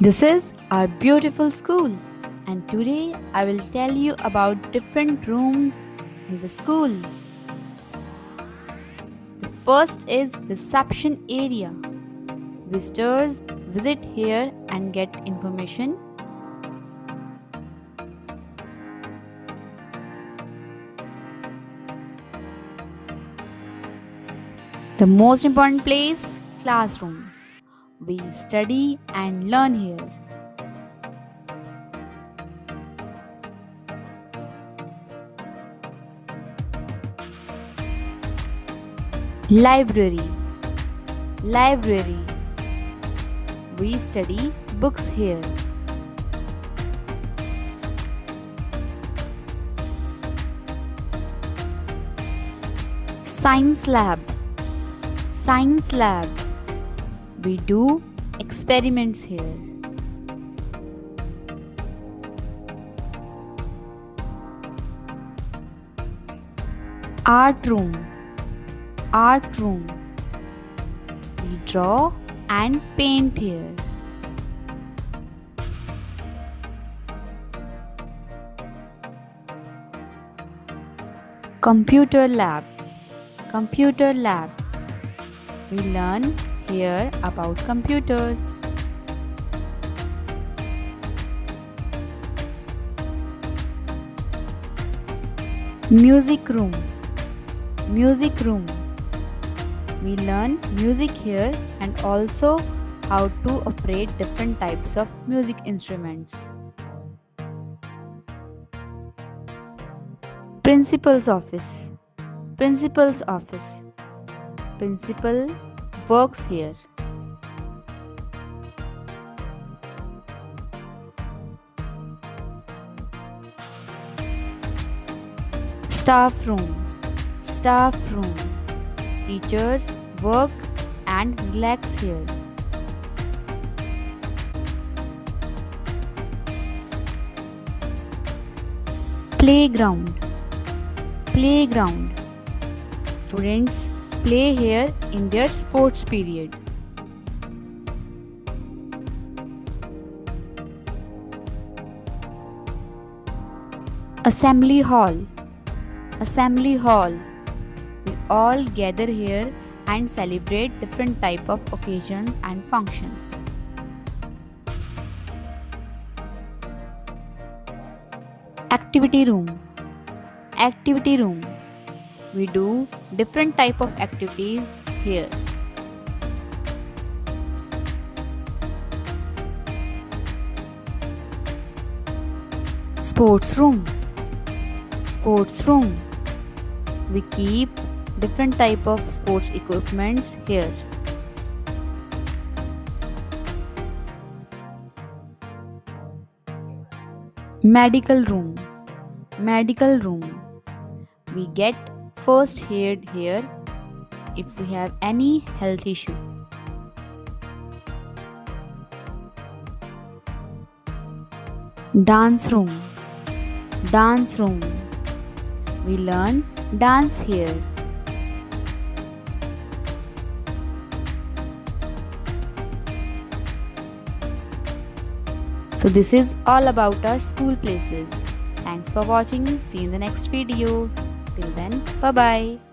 This is our beautiful school, and today I will tell you about different rooms in the school. The first is reception area. Visitors visit here and get information. The most important place, classroom. We study and learn here. Library. Library. We study books here. Science lab. Science lab. We do experiments here. Art room. Art room. We draw and paint here. Computer lab. Computer lab. We learn here about computers. Music room. Music room. We learn music here and also how to operate different types of music instruments. Principal's office. Principal's office. Principal works here. Staff room. Staff room. Teachers work and relax here. Playground. Playground. Students play here in their sports period. Assembly hall. Assembly hall. We all gather here and celebrate different type of occasions and functions. Activity room. Activity room. We do different type of activities here. Sports room. Sports room. We keep different type of sports equipments here. Medical room. Medical room. We get first aid here if we have any health issue. Dance room. Dance room. We learn dance here. So this is all about our school places. Thanks for watching. See you in the next video. Till then, bye bye.